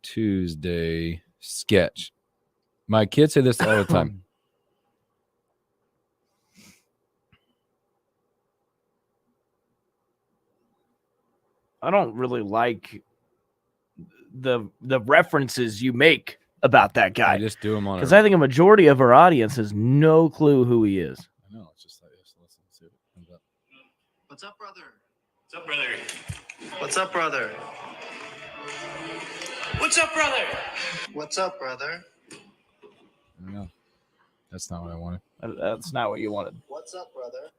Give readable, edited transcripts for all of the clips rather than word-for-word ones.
Tuesday sketch. My kids say this all the time. I don't really like the references you make about that guy. I just do them on because I think a majority of our audience has no clue who he is. I know. It's just like this. Listen, see what comes up. What's up, brother? What's up, brother? What's up, brother? What's up, brother? What's up, brother? I don't know. That's not what I wanted. That's not what you wanted. What's up, brother?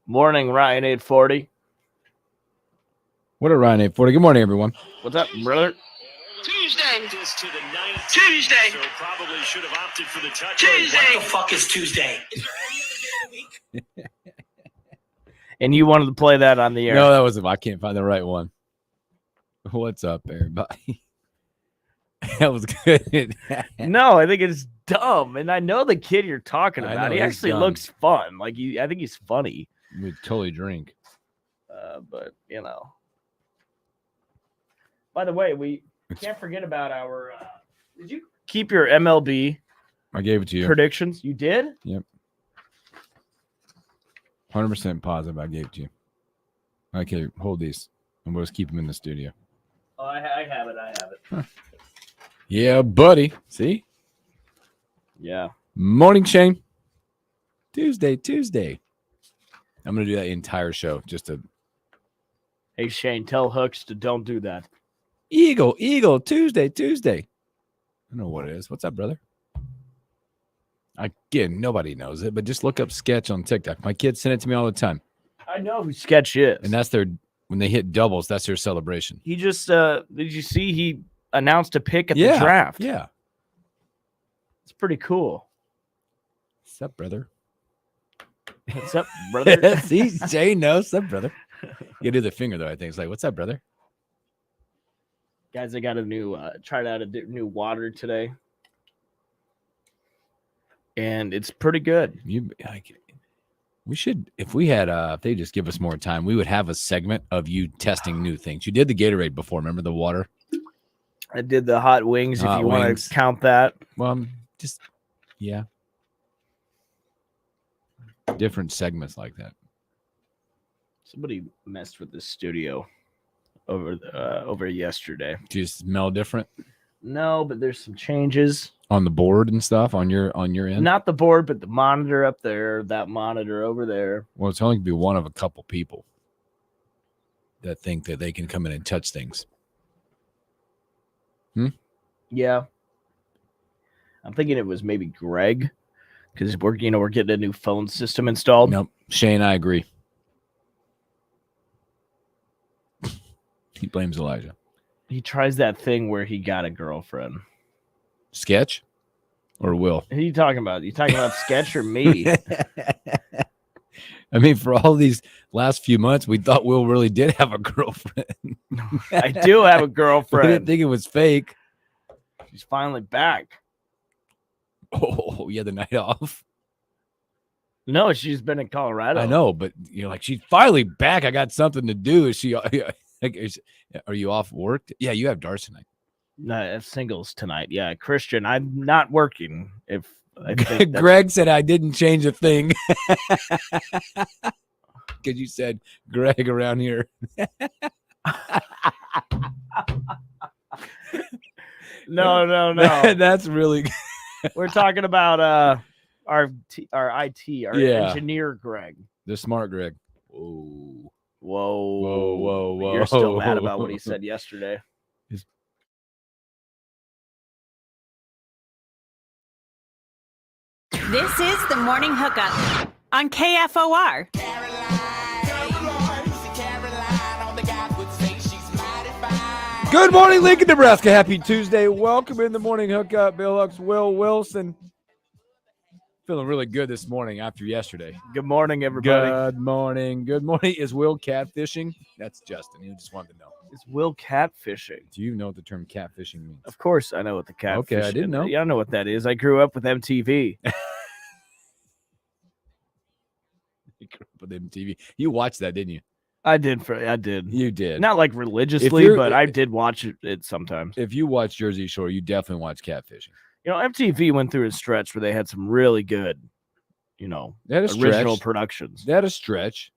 Morning, Ryan 840. What a Ryan 840. Good morning, everyone. What's up, brother? Tuesday. To the ninth. Tuesday. So probably should have opted for the touch. Tuesday. What the fuck is Tuesday? And you wanted to play that on the air. No, that wasn't. I can't find the right one. What's up, everybody? That was good. No, I think it's dumb. And I know the kid you're talking I about. know, He he's actually dumb. looks fun. Like I think he's funny. We totally drink. But you know. By the way, we can't forget about our. Did you keep your MLB I gave it to you. predictions? You did? Yep. 100% positive I gave it to you. Okay, hold these. And we'll just keep them in the studio. Oh, I have it. I have it. Huh. Yeah, buddy. See? Yeah. Morning, Shane. Tuesday. I'm going to do that entire show just to. Hey, Shane, tell Hooks to don't do that. Eagle, Tuesday. I don't know what it is. What's up, brother? Again, nobody knows it, but just look up sketch on TikTok. My kids send it to me all the time. I know who Sketch is. And that's when they hit doubles, that's their celebration. He just, did you see he announced a pick at the draft? Yeah. It's pretty cool. What's up, brother? What's up, brother? See, Jay knows. What's up, brother? You do the finger, though, I think. It's like, what's up, brother? Guys, I got a new, tried out a new water today. And it's pretty good. We should, if we had, if they just give us more time, we would have a segment of you testing new things. You did the Gatorade before, remember the water? I did the hot wings, if you want to count that. Well, yeah. Different segments like that. Somebody messed with the studio over yesterday. Do you smell different? No, but there's some changes. On the board and stuff on your end? Not the board, but the monitor up there, that monitor over there. Well, it's only going to be one of a couple people that think that they can come in and touch things. Yeah. I'm thinking it was maybe Greg, because we're getting a new phone system installed. Nope. Shane, I agree. He blames Elijah. He tries that thing where he got a girlfriend. Sketch or Will? Who are you talking about? You talking about Sketch or me? I mean, for all these last few months, we thought Will really did have a girlfriend. I do have a We girlfriend. didn't think it was fake. She's finally back. Oh, you had the night off? No, she's been in Colorado. I know, but you're like, she's finally back. I got something to do. Is she? Are you off work? Yeah, you have darts tonight. No, singles tonight. Yeah, Christian, I'm not working. If I think Greg said I didn't change a thing because you said Greg around here. No. That's really good. We're talking about our IT, our engineer Greg. The smart Greg. Whoa. You're still mad about what he said yesterday. This is the Morning Hookup on KFOR. Good morning, Lincoln, Nebraska. Happy Tuesday. Welcome in the Morning Hookup. Bill Hooks, Will Wilson. Feeling really good this morning after yesterday. Good morning, everybody. Good morning. Is Will catfishing? That's Justin. He just wanted to know. Is Will catfishing? Do you know what the term catfishing means? Of course, I know what the catfishing. Okay, I didn't know. Yeah, I know what that is. I grew up with MTV. You grew up with MTV. You watched that, didn't you? I did. You did. Not like religiously, but I did watch it sometimes. If you watch Jersey Shore, you definitely watch catfishing. MTV went through a stretch where they had some really good, original productions. That a stretch.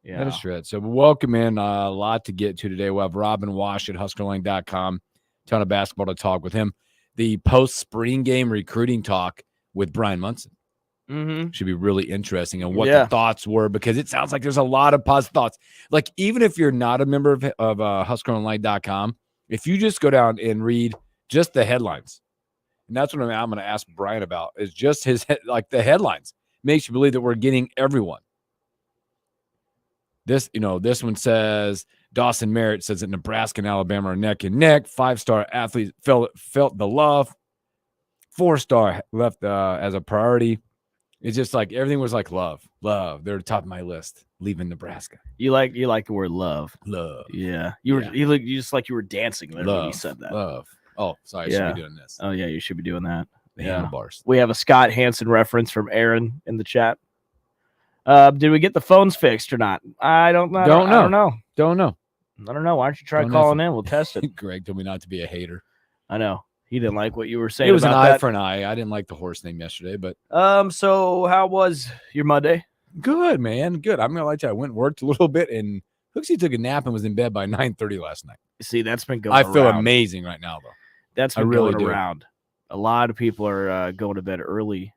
Yeah. That a stretch. So welcome in. A lot to get to today. We'll have Robin Washut, HuskerOnline.com. Ton of basketball to talk with him. The post-spring game recruiting talk with Bryan Munson. Mm-hmm. Should be really interesting and what the thoughts were, because it sounds like there's a lot of positive thoughts. Like, even if you're not a member of HuskerOnline.com, if you just go down and read just the headlines, and that's what I'm going to ask Bryan about, is just the headlines. Makes you believe that we're getting everyone. This one says, Dawson Merritt says that Nebraska and Alabama are neck and neck. 5-star athletes felt the love. 4-star left as a priority. It's just like everything was like love. They're top of my list. Leaving Nebraska. You like the word love. Love. Yeah. You just like you were dancing there when you said that. Love. Oh, sorry. I should be doing this. Oh yeah, you should be doing that. The handlebars. We have a Scott Hansen reference from Aaron in the chat. Did we get the phones fixed or not? I don't know. Don't know. I don't know. Why don't you try calling in? We'll test it. Greg told me not to be a hater. I know. He didn't like what you were saying. It was an about eye that. for an eye. I didn't like the horse name yesterday, but so how was your Monday? Good, man. Good. I'm gonna let you. I went and worked a little bit, and Hooksy took a nap and was in bed by 9:30 last night. See, that's been going. I feel around. amazing right now, though. That's been going around. A lot of people are going to bed early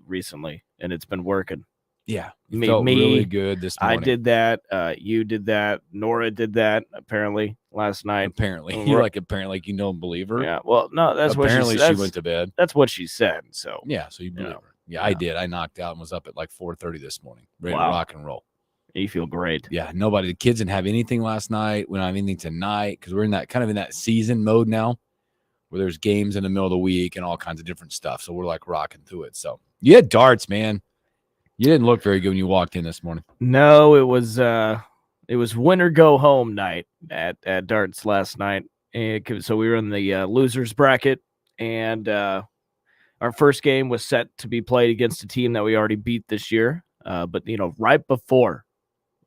recently, and it's been working. Yeah, felt really good this morning. I did that. You did that. Nora did that. Apparently last night. Apparently, you don't believe her. Yeah. Well, no, that's apparently what she went to bed. That's what she said. So yeah, so you believe her. Yeah, I did. I knocked out and was up at like 4:30 this morning, ready to rock and roll. You feel great. Yeah. The kids didn't have anything last night. We don't have anything tonight because we're in that season mode now, where there's games in the middle of the week and all kinds of different stuff. So we're like rocking through it. So you had darts, man. You didn't look very good when you walked in this morning. No, it was winner go home night at darts last night. And so we were in the losers bracket, and our first game was set to be played against a team that we already beat this year. But right before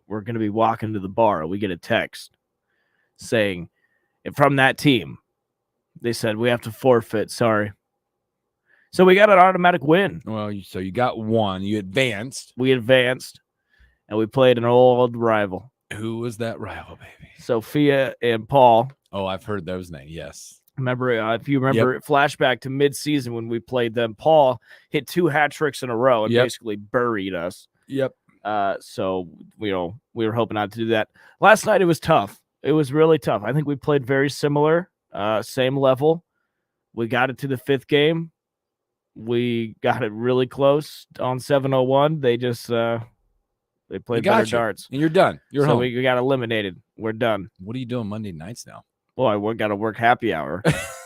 we're going to be walking to the bar, we get a text saying, from that team, they said we have to forfeit. Sorry. So we got an automatic win. Well, so you got one. You advanced. We advanced, and we played an old rival. Who was that rival, baby? Sophia and Paul. Oh, I've heard those names. Yes. Remember, if you remember, flashback to mid-season when we played them, Paul hit 2 hat tricks in a row and basically buried us. Yep. So we were hoping not to do that. Last night it was tough. It was really tough. I think we played very similar, same level. We got it to the 5th game. We got it really close on 701. They just they played better darts. And you're done. You're home. We got eliminated. We're done. What are you doing Monday nights now? Well, we got to work happy hour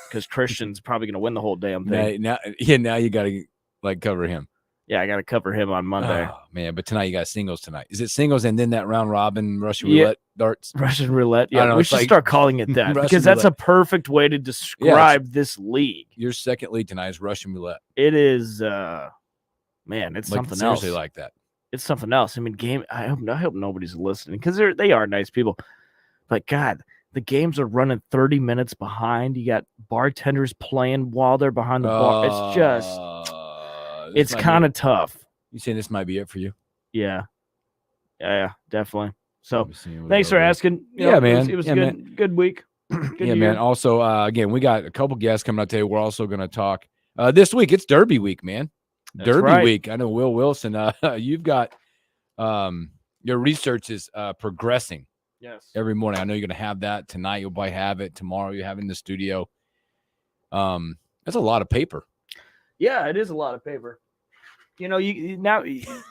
because Christian's probably going to win the whole damn thing. Now you got to cover him. Yeah, I got to cover him on Monday. Oh, man, but tonight you got singles tonight. Is it singles and then that round robin Russian roulette darts? Russian roulette. Yeah, we should start calling it that because that's a perfect way to describe this league. Your second league tonight is Russian roulette. It is, man, it's something else. Seriously like that. It's something else. I mean, I hope nobody's listening because they are nice people. But God, the games are running 30 minutes behind. You got bartenders playing while they're behind the bar. It's just. It's kind of tough. You saying this might be it for you? Yeah, definitely. So thanks for asking. Man. It was good. Good week. Good year. Man. Also, again, we got a couple guests coming up today. We're also going to talk this week. It's Derby week, man. Derby week. I know Will Wilson. You've got your research is progressing. Yes. Every morning. I know you're going to have that tonight. You'll probably have it tomorrow. You have it in the studio. That's a lot of paper. Yeah, it is a lot of paper.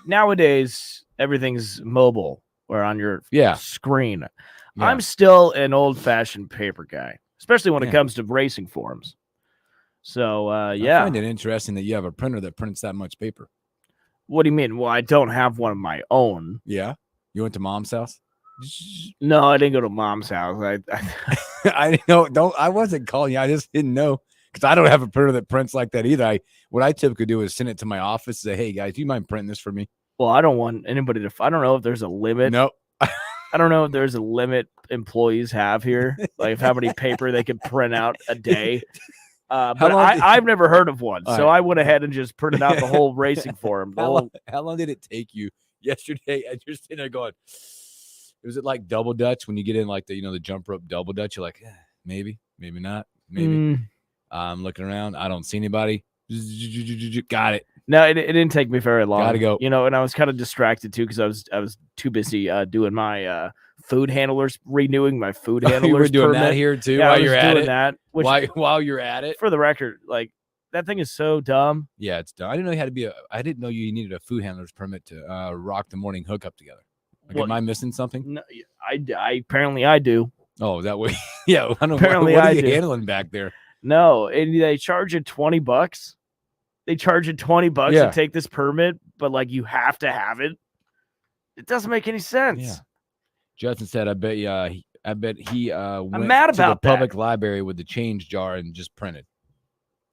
Nowadays everything's mobile or on your screen. Yeah. I'm still an old-fashioned paper guy, especially when it comes to racing forums. So, I find it interesting that you have a printer that prints that much paper. What do you mean? Well, I don't have one of my own. Yeah, you went to Mom's house? No, I didn't go to Mom's house. I didn't know. I wasn't calling you. I just didn't know. Because I don't have a printer that prints like that either. What I typically do is send it to my office and say, hey, guys, do you mind printing this for me? Well, I don't want anybody to – I don't know if there's a limit. Nope. I don't know if there's a limit employees have here, like how many paper they can print out a day. But I've never heard of one, so I went ahead and just printed out the whole racing form. How long did it take you yesterday? As you're sitting there going, was it like double Dutch when you get in like the jump rope double Dutch? You're like, maybe not, maybe. I'm looking around. I don't see anybody. Got it. No, it didn't take me very long. Gotta go. And I was kind of distracted too because I was too busy doing my food handlers, renewing my food handlers. You were doing permit. that here too Yeah, while you're at it. That, While you're at it. For the record, like that thing is so dumb. Yeah, it's dumb. I didn't know you needed a food handler's permit to rock the morning hookup together. Like, am I missing something? No, I apparently I do. Oh, that way. Yeah, I don't know. Apparently what are I you do. handling back there? No, and they charge you $20. They charge you $20 to take this permit, but like you have to have it. It doesn't make any sense. Yeah. Justin said, I bet he went mad to about the public library with the change jar and just printed.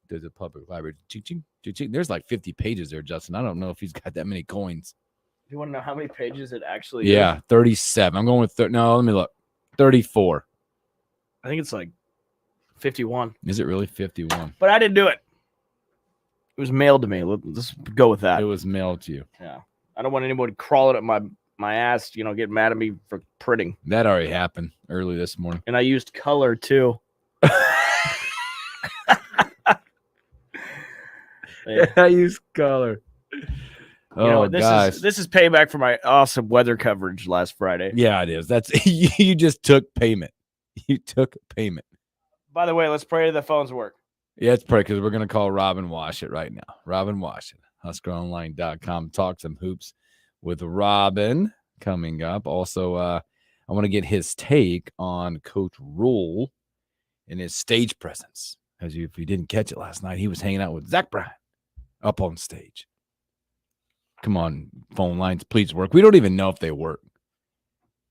There's a public library. There's like 50 pages there, Justin. I don't know if he's got that many coins. You want to know how many pages it actually is? 37. I'm going with no, let me look. 34. I think it's like 51. Is it really 51? But I didn't do it. It was mailed to me. Let's go with that. It was mailed to you. Yeah. I don't want anybody crawling up my ass, getting mad at me for printing. That already happened early this morning. And I used color too. I used color. This is payback for my awesome weather coverage last Friday. Yeah, it is. That's you just took payment. You took payment. By the way, let's pray the phones work. Yeah, it's pretty because we're going to call Robin Washut right now. Robin Washut, HuskerOnline.com. Talk some hoops with Robin coming up. Also, I want to get his take on Coach Rule and his stage presence. As if you didn't catch it last night, he was hanging out with Zach Bryan up on stage. Come on, phone lines, please work. We don't even know if they work.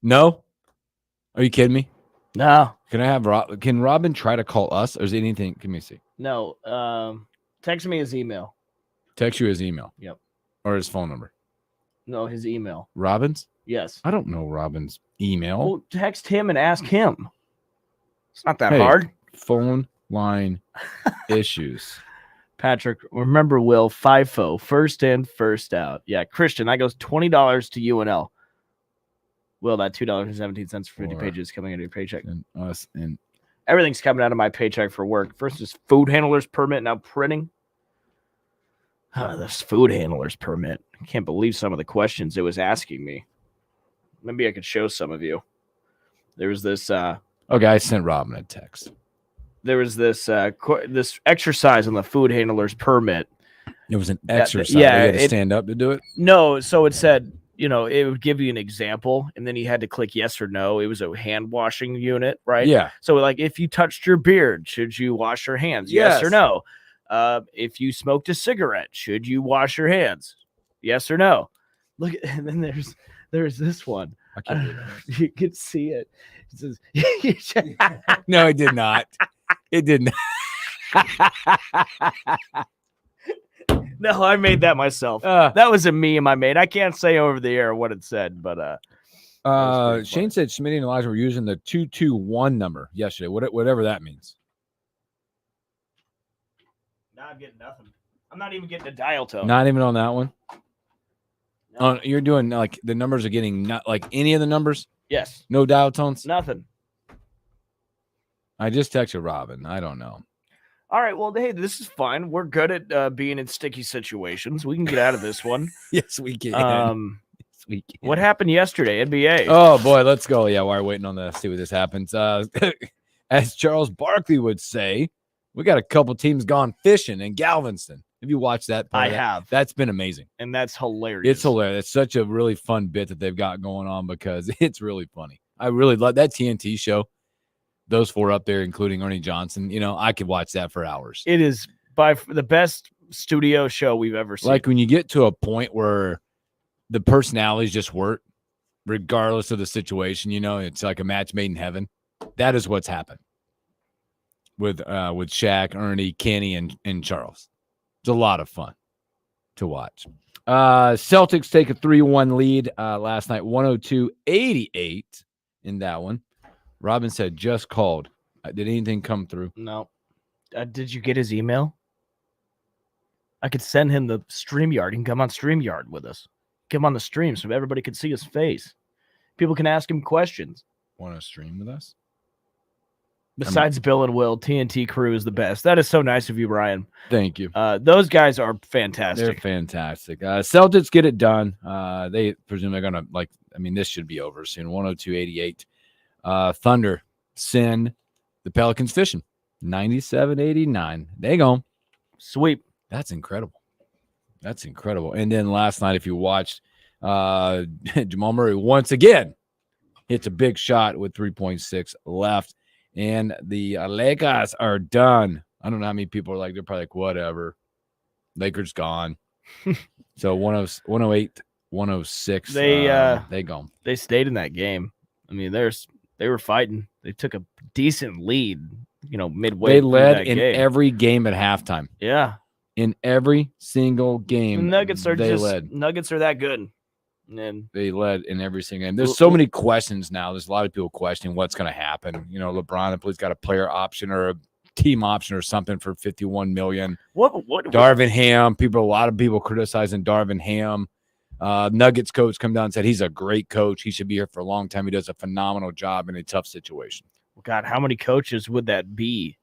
No? Are you kidding me? No. Can Robin try to call us, or is it anything? Let me see. No. Text me his email. Text you his email. Yep. Or his phone number. No, his email. Robin's? Yes. I don't know Robin's email. Well, text him and ask him. It's not that hard. Phone line issues. Patrick, remember Will, FIFO, first in, first out. Yeah, Christian, that goes $20 to UNL. Will, that $2.17 for 50 pages coming out of your paycheck. And us and everything's coming out of my paycheck for work. First is food handler's permit, now printing. This food handler's permit. I can't believe some of the questions it was asking me. Maybe I could show some of you. There was this. Okay, I sent Robin a text. There was this this exercise on the food handler's permit. It was an exercise. Yeah, you had to stand up to do it. No, so it said, it would give you an example, and then you had to click yes or no. It was a hand washing unit, right? Yeah. So, like, if you touched your beard, should you wash your hands? Yes or no? If you smoked a cigarette, should you wash your hands? Yes or no? Look, and then there's this one. I can't believe that. You can see it. It says, no, it did not. It did not. No, I made that myself. That was a meme I made. I can't say over the air what it said, but Shane said Schmitty and Elijah were using the 221 number yesterday. Whatever that means. Now I'm getting nothing. I'm not even getting a dial tone. Not even on that one. No. You're doing like the numbers are getting not like any of the numbers. Yes. No dial tones. Nothing. I just texted Robin. I don't know. All right. Well, hey, this is fine. We're good at being in sticky situations. We can get out of this one. Yes, we can. Yes, we can. What happened yesterday? NBA. Oh boy, let's go. Yeah, while we're waiting on see what this happens. As Charles Barkley would say, we got a couple teams gone fishing in Galveston. Have you watched that? I have. That's been amazing. And that's hilarious. It's hilarious. It's such a really fun bit that they've got going on because it's really funny. I really love that TNT show. Those four up there, including Ernie Johnson. I could watch that for hours. It is by the best studio show we've ever seen. Like when you get to a point where the personalities just work, regardless of the situation, it's like a match made in heaven. That is what's happened with Shaq, Ernie, Kenny, and Charles. It's a lot of fun. to watch. Celtics take a 3-1 lead last night, 102-88 in that one. Robin said, just called. Did anything come through? No. Did you get his email? I could send him the StreamYard. He can come on StreamYard with us. Get him on the stream so everybody can see his face. People can ask him questions. Want to stream with us? Besides Bill and Will, TNT crew is the best. That is so nice of you, Bryan. Thank you. Those guys are fantastic. They're fantastic. Celtics get it done. They presume they're going to, this should be over soon. 102-88. Thunder send the Pelicans fishing. 97-89. They go. Sweep. That's incredible. That's incredible. And then last night, if you watched, Jamal Murray once again hits a big shot with 3.6 left. And the Lakers are done. I don't know how many people are like, they're probably like, whatever. Lakers gone. So 108, 106. They gone. They stayed in that game. I mean, they were fighting. They took a decent lead, midway. They led in every game at halftime. Yeah. In every single game. The Nuggets are that good. And they led in every single game. There's so many questions now. There's a lot of people questioning what's going to happen. LeBron, if he's got a player option or a team option or something for $51 million. What? Darvin Ham. A lot of people criticizing Darvin Ham. Nuggets coach come down and said he's a great coach. He should be here for a long time. He does a phenomenal job in a tough situation. God, how many coaches would that be?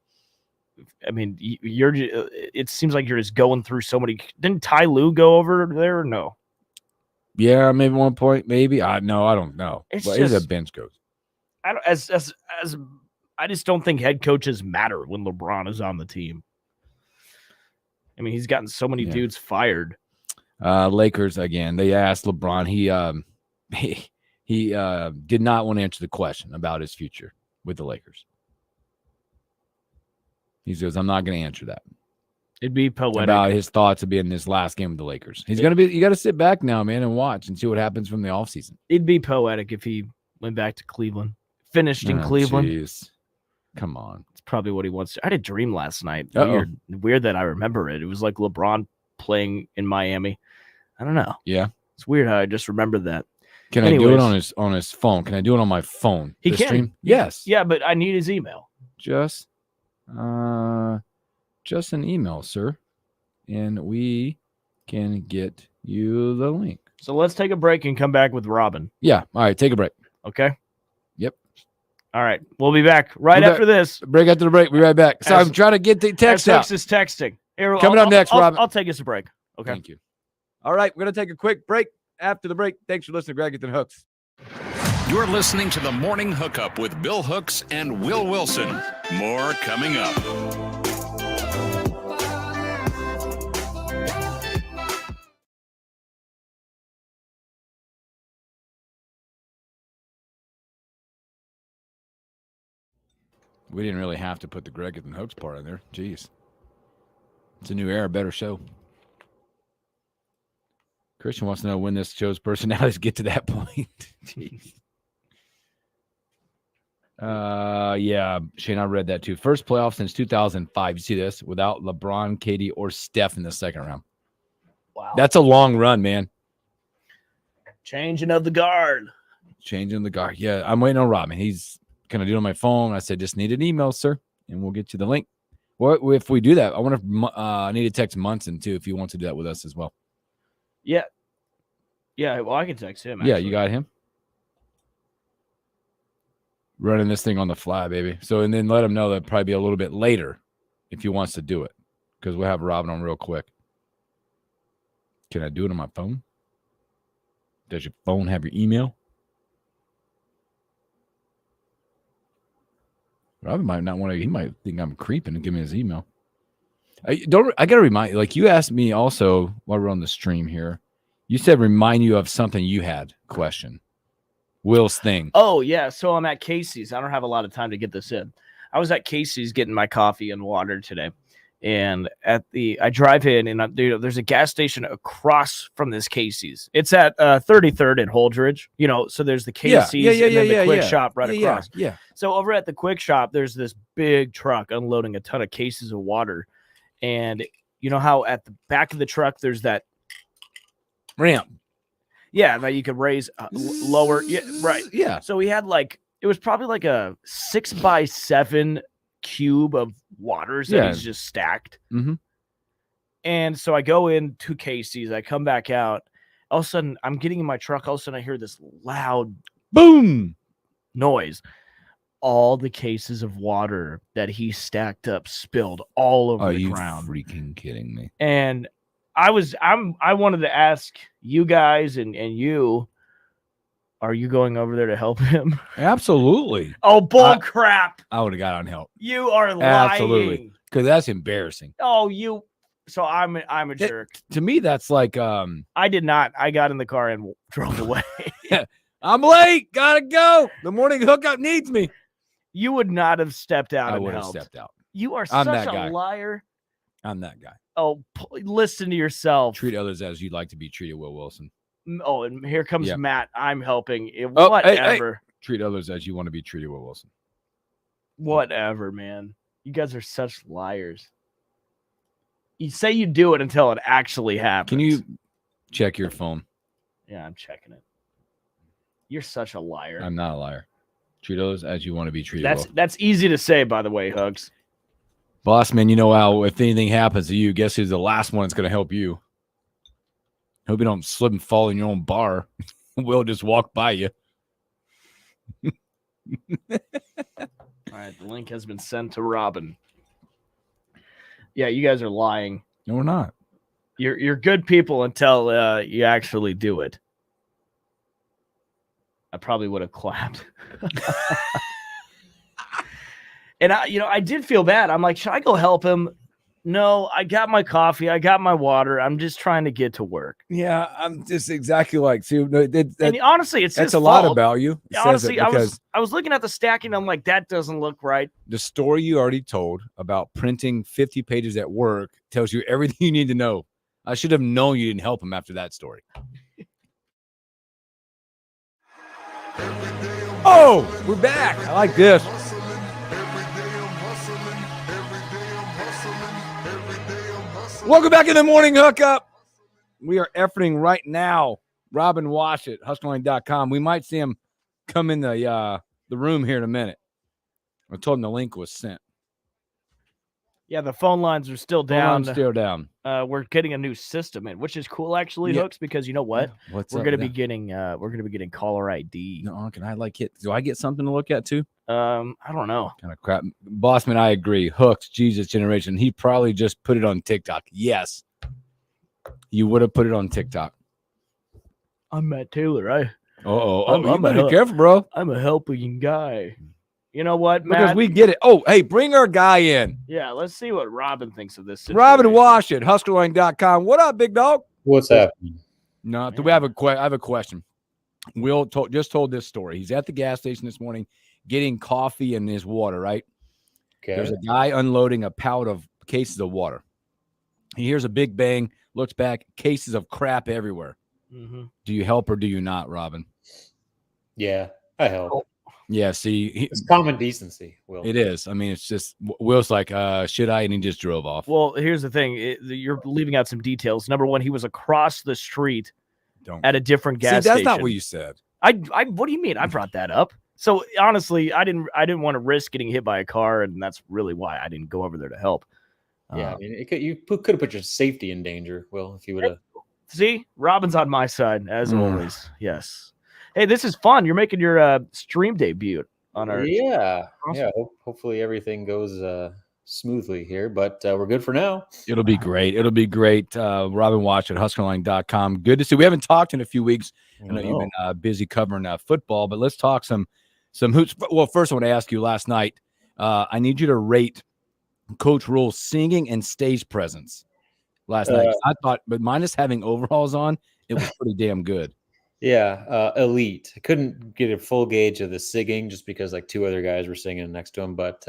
I mean, it seems like you're just going through so many. Didn't Ty Lue go over there or no? Yeah, maybe 1 point, maybe. I don't know. It's he's a bench coach. I just don't think head coaches matter when LeBron is on the team. I mean, he's gotten so many dudes fired. Lakers again. They asked LeBron. He did not want to answer the question about his future with the Lakers. He says, "I'm not going to answer that." It'd be poetic about his thoughts of being in this last game with the Lakers. He's going to be. You got to sit back now, man, and watch and see what happens from the offseason. It'd be poetic if he went back to Cleveland, finished in Cleveland. Geez. Come on, it's probably what he wants to. I had a dream last night. Weird that I remember it. It was like LeBron playing in Miami. I don't know. Yeah, it's weird how I just remembered that. Can I do it on his phone? Can I do it on my phone? He can. Stream? Yes. Yeah, but I need his email. Just an email, sir, and we can get you the link. So let's take a break and come back with Robin. Yeah. All right. Take a break. Okay. Yep. All right. We'll be back after this. Break after the break. We'll be right back. So I'm trying to get the text out. Is texting. Here, Coming up next, Robin. I'll take us a break. Okay. Thank you. All right. We're going to take a quick break. After the break, thanks for listening to Greg and Hooks. You're listening to the Morning Hookup with Bill Hooks and Will Wilson. More coming up. We didn't really have to put the Greg and Hooks part in there. Jeez. It's a new era, better show. Christian wants to know when this show's personalities get to that point. Jeez. Yeah, Shane, I read that too. First playoff since 2005. You see this? Without LeBron, KD, or Steph in the second round. Wow. That's a long run, man. Changing of the guard. Yeah, I'm waiting on Robin. He's going to do it on my phone. I said, just need an email, sir, and we'll get you the link. Well, if we do that, I wonder if I need to text Munson too if he wants to do that with us as well. Yeah. Yeah, well, I can text him. Actually. Yeah, you got him? Running this thing on the fly, baby. So, and then let him know that probably be a little bit later if he wants to do it because we'll have Robin on real quick. Can I do it on my phone? Does your phone have your email? Robin might not want to. He might think I'm creeping and give me his email. I got to remind you, like you asked me also while we're on the stream here. You said remind you of something you had question. Will's thing. Oh, yeah. So I'm at Casey's. I don't have a lot of time to get this in. I was at Casey's getting my coffee and water today. And I drive in and there's a gas station across from this Casey's. It's at 33rd and Holdridge. So there's the Casey's and then the Quick Shop right across. Yeah. So over at the Quick Shop, there's this big truck unloading a ton of cases of water. And you know how at the back of the truck, there's that ramp. Yeah, that you could raise lower. Yeah, right. Yeah. So we had it was probably like a 6x7 cube of waters that he's just stacked. Mm-hmm. And so I go into Casey's, I come back out. All of a sudden, I'm getting in my truck. All of a sudden, I hear this loud boom noise. All the cases of water that he stacked up spilled all over the ground. Are you freaking kidding me? And I wanted to ask you guys and you, are you going over there to help him? Absolutely. Oh, bull crap. I would have got on help. You are lying. Absolutely. Because that's embarrassing. Oh, you. So I'm a jerk. To me, that's like I did not. I got in the car and drove away. I'm late. Gotta go. The morning hookup needs me. You would not have stepped out. I and would have helped. stepped out. You are I'm such that a guy. liar. I'm that guy. Oh, listen to yourself. Treat others as you'd like to be treated, Will Wilson. Oh, and here comes Matt. I'm helping. Oh, whatever. Hey. Treat others as you want to be treated, Will Wilson. Whatever, man. You guys are such liars. You say you do it until it actually happens. Can you check your phone? Yeah, I'm checking it. You're such a liar. I'm not a liar. Treat others as you want to be treated. That's easy to say, by the way, Hugs. Boss man, you know how if anything happens to you, guess who's the last one that's going to help you? Hope you don't slip and fall in your own bar. We'll just walk by you. All right, the link has been sent to Robin. Yeah, you guys are lying. No, we're not. You're good people until you actually do it. I probably would have clapped. And I did feel bad. I'm like, should I go help him? No, I got my coffee. I got my water. I'm just trying to get to work. Yeah, I'm just exactly like Sue. And honestly, it's that's his a lot fault. about you. Honestly, I was looking at the stacking. I'm like, that doesn't look right. The story you already told about printing 50 pages at work tells you everything you need to know. I should have known you didn't help him after that story. Oh, we're back. I like this. Welcome back in the morning hookup. We are efforting right now. Robin Washut, HuskerOnline.com. We might see him come in the room here in a minute. I told him the link was sent. Yeah, the phone lines are still down. Still down. We're getting a new system in, which is cool actually, Hooks, because you know what? Yeah. We're gonna be getting caller ID. No, can I do I get something to look at too? I don't know. Kind of crap. Bossman, I agree. Hooks, Jesus generation. He probably just put it on TikTok. Yes. You would have put it on TikTok. I'm Matt Taylor. You better be careful, bro. I'm a helping guy. You know what, Matt? Because we get it. Oh, hey, bring our guy in. Yeah, let's see what Robin thinks of this situation. Robin Washut, HuskerOnline.com. What up, big dog? What's happening? No, do we have I have a question. Will just told this story. He's at the gas station this morning getting coffee and his water, right? Okay. There's a guy unloading a pallet of cases of water. He hears a big bang, looks back, cases of crap everywhere. Mm-hmm. Do you help or do you not, Robin? Yeah, I help. Yeah, see. It's common decency, Will. It is. I mean, it's just, Will's like, should I? And he just drove off. Well, here's the thing. You're leaving out some details. Number one, he was across the street at a different gas station. That's not what you said. What do you mean? I brought that up. So honestly, I didn't want to risk getting hit by a car, and that's really why I didn't go over there to help. Yeah, I mean, you could have put your safety in danger, Will, if you would have. See, Robin's on my side as always. Yes. Hey, this is fun. You're making your stream debut on our. Yeah. Awesome. Yeah. Hopefully everything goes smoothly here, but we're good for now. It'll be great. It'll be great. Robin Washut, HuskerOnline.com. Good to see. We haven't talked in a few weeks. I know you've been busy covering football, but let's talk some hoops. Well, first I want to ask you last night. I need you to rate Coach Rule's singing and stage presence last night. I thought, but minus having overalls on, it was pretty damn good. Yeah, elite. I couldn't get a full gauge of the singing just because like two other guys were singing next to him, but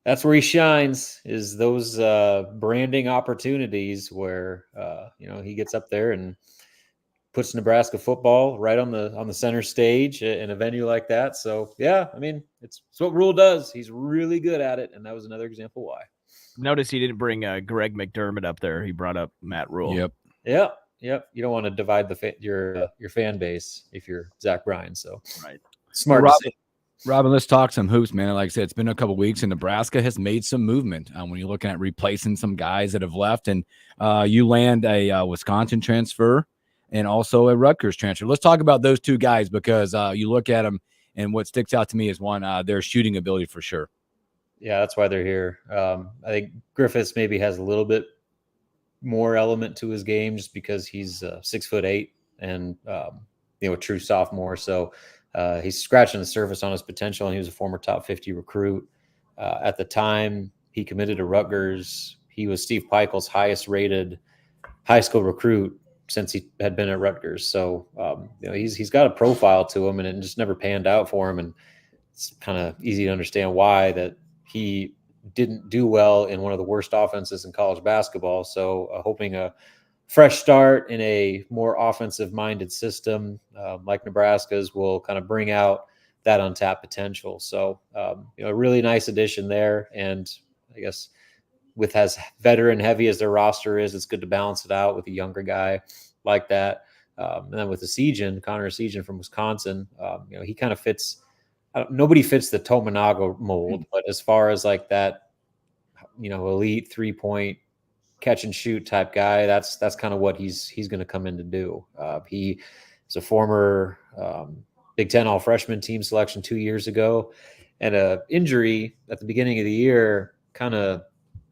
that's where he shines, is those branding opportunities where he gets up there and puts Nebraska football right on the center stage in a venue like that. So yeah, I mean, it's what Rule does. He's really good at it, and that was another example why. Notice he didn't bring Greg McDermott up there. He brought up Matt Rule. Yep. Yeah. Yep. You don't want to divide your fan base if you're Zach Bryan. So Right. Smart. Well, Robin, let's talk some hoops, man. Like I said, it's been a couple weeks, and Nebraska has made some movement when you're looking at replacing some guys that have left, and you land a Wisconsin transfer and also a Rutgers transfer. Let's talk about those two guys because you look at them, and what sticks out to me is one, their shooting ability for sure. Yeah, that's why they're here. I think Griffiths maybe has a little bit more element to his game just because he's 6'8" and a true sophomore. So he's scratching the surface on his potential, and he was a former top 50 recruit. At the time he committed to Rutgers, he was Steve Peichel's highest rated high school recruit since he had been at Rutgers. So he's got a profile to him, and it just never panned out for him. And it's kind of easy to understand why that he didn't do well in one of the worst offenses in college basketball. So hoping a fresh start in a more offensive minded system like Nebraska's will kind of bring out that untapped potential. So, a really nice addition there. And I guess with as veteran heavy as their roster is, it's good to balance it out with a younger guy like that. And then with the Connor Sejan from Wisconsin, he kind of fits. Nobody fits the Tominaga mold, but as far as like that, elite 3-point catch and shoot type guy, that's kind of what he's going to come in to do. He is a former Big Ten All Freshman team selection 2 years ago, and a injury at the beginning of the year kind of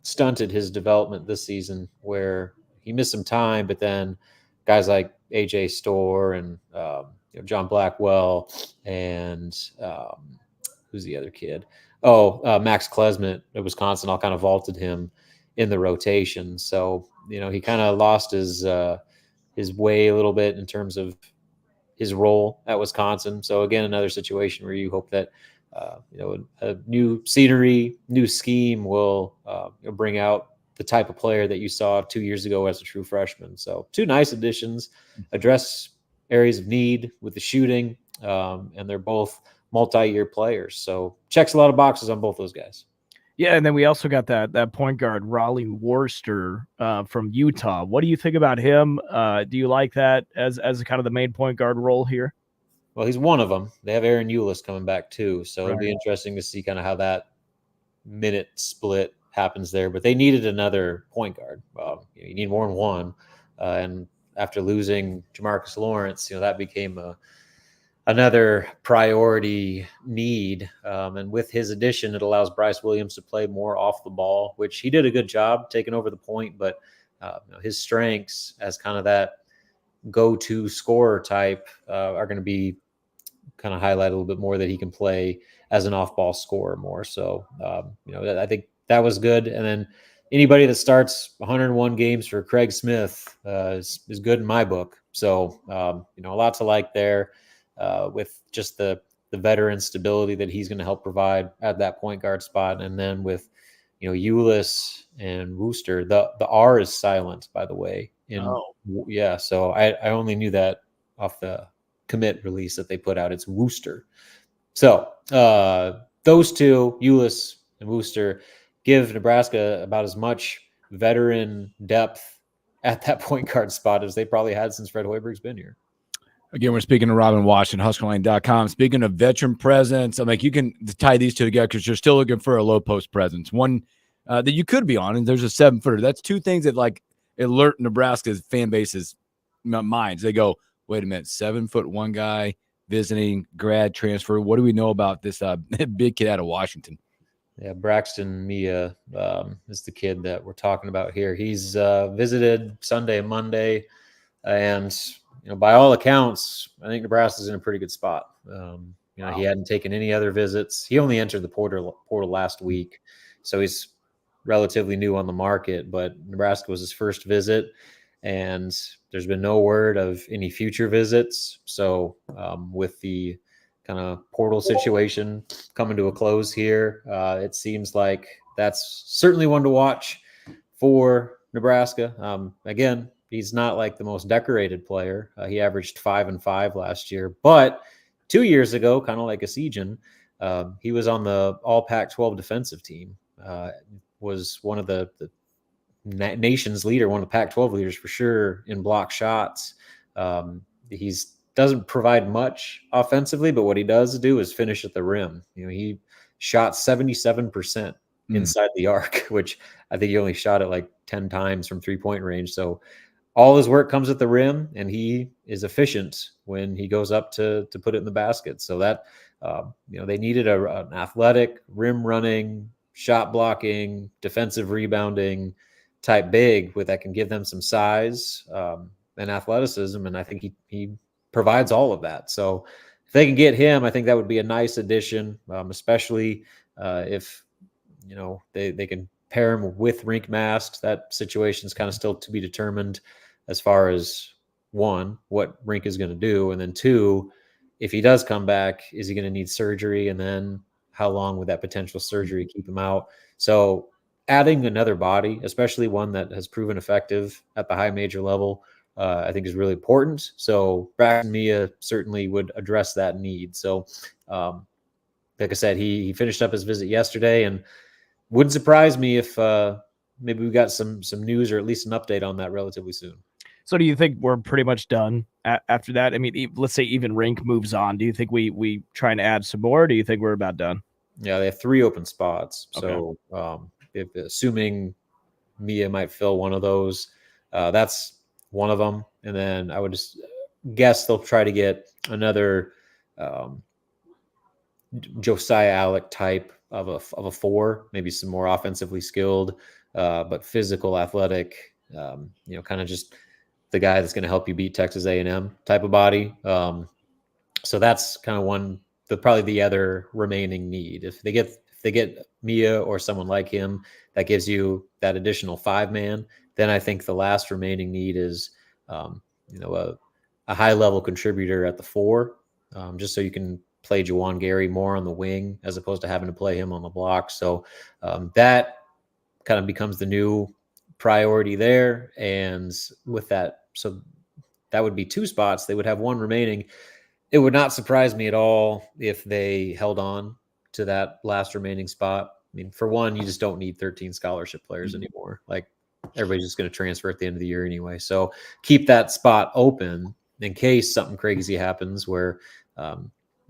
stunted his development this season, where he missed some time, but then guys like AJ Storr and John Blackwell and who's the other kid? Max Klesmit at Wisconsin all kind of vaulted him in the rotation. So, he kind of lost his way a little bit in terms of his role at Wisconsin. So again, another situation where you hope that, a new scenery, new scheme will bring out the type of player that you saw 2 years ago as a true freshman. So two nice additions, address areas of need with the shooting, and they're both multi-year players. So checks a lot of boxes on both those guys. Yeah, and then we also got that point guard, Raleigh Worcester from Utah. What do you think about him? Do you like that as kind of the main point guard role here? Well, he's one of them. They have Aaron Eulis coming back too, so it'll be interesting to see kind of how that minute split happens there. But they needed another point guard. You need more than one, and after losing Jamarcus Lawrence, that became another priority need. And with his addition, it allows Bryce Williams to play more off the ball, which he did a good job taking over the point. But his strengths as kind of that go-to scorer type are going to be kind of highlight a little bit more, that he can play as an off-ball scorer more. So, I think that was good. And then anybody that starts 101 games for Craig Smith is good in my book. So, a lot to like there with just the veteran stability that he's going to help provide at that point guard spot. And then with, Eulis and Worcester, the R is silent, by the way. Yeah. So I only knew that off the commit release that they put out. It's Worcester. So those two, Eulis and Worcester, give Nebraska about as much veteran depth at that point guard spot as they probably had since Fred Hoiberg's been here. Again, we're speaking to Robin Washut, HuskerOnline.com. Speaking of veteran presence, I'm like, you can tie these two together because you're still looking for a low post presence. One that you could be on, and there's a 7-footer. That's two things that like alert Nebraska's fan base's minds. They go, wait a minute, 7'1" guy visiting grad transfer. What do we know about this big kid out of Washington? Yeah, Braxton Mia is the kid that we're talking about here. He's visited Sunday and Monday, and by all accounts, I think Nebraska's in a pretty good spot. He hadn't taken any other visits. He only entered the portal last week, so he's relatively new on the market. But Nebraska was his first visit, and there's been no word of any future visits. So with the kind of portal situation coming to a close here, it seems like that's certainly one to watch for Nebraska. Again, he's not like the most decorated player. He averaged 5 and 5 last year, but 2 years ago, kind of like a Sejan, he was on the All Pac-12 defensive team. Was one of the nation's leader, one of the Pac-12 leaders for sure in block shots. He's doesn't provide much offensively, but what he does do is finish at the rim. He shot 77% inside the arc, which I think he only shot it like 10 times from 3-point range. So all his work comes at the rim, and he is efficient when he goes up to put it in the basket. So that, they needed an athletic, rim running, shot blocking, defensive rebounding type big that can give them some size and athleticism. And I think he provides all of that. So if they can get him, I think that would be a nice addition, especially if, they can pair him with Rink Mast. That situation is kind of still to be determined as far as, one, what Rink is going to do. And then two, if he does come back, is he going to need surgery? And then how long would that potential surgery keep him out? So adding another body, especially one that has proven effective at the high major level, I think is really important. So Braxton Mia certainly would address that need. So like I said, he finished up his visit yesterday, and wouldn't surprise me if maybe we got some news or at least an update on that relatively soon. So do you think we're pretty much done after that? I mean, let's say even Rink moves on. Do you think we try and add some more? Or do you think we're about done? Yeah, they have 3 open spots. Okay. So if assuming Mia might fill one of those, that's one of them. And then I would just guess they'll try to get another Josiah Alec type of a 4, maybe some more offensively skilled, but physical, athletic, kind of just the guy that's going to help you beat Texas A&M type of body. So that's kind of probably the other remaining need. If they get Mia or someone like him, that gives you that additional 5-man. Then I think the last remaining need is, a high level contributor at the 4, just so you can play Juwan Gary more on the wing as opposed to having to play him on the block. So that kind of becomes the new priority there. And with that, so that would be 2 spots. They would have 1 remaining. It would not surprise me at all if they held on to that last remaining spot. I mean, for one, you just don't need 13 scholarship players anymore. Like, everybody's just going to transfer at the end of the year anyway. So keep that spot open in case something crazy happens where,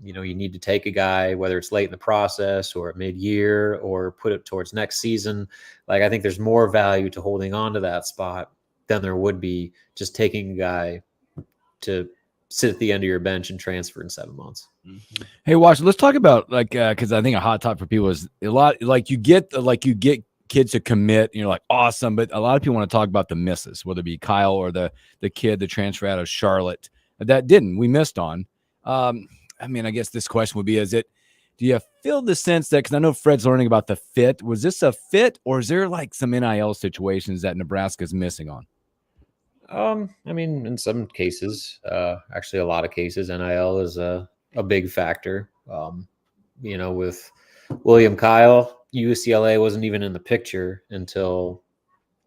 you need to take a guy, whether it's late in the process or mid-year or put it towards next season. Like, I think there's more value to holding on to that spot than there would be just taking a guy to sit at the end of your bench and transfer in 7 months. Hey, Wash, let's talk about because I think a hot topic for people is a lot you get kids to commit and you're like, awesome. But a lot of people want to talk about the misses, whether it be Kyle or the kid that transferred out of Charlotte that we missed on. I mean, I guess this question would be, do you feel the sense that, because I know Fred's learning about the fit, was this a fit or is there like some NIL situations that Nebraska's missing on? I mean, in some cases, actually a lot of cases, NIL is a big factor. With William Kyle, UCLA wasn't even in the picture until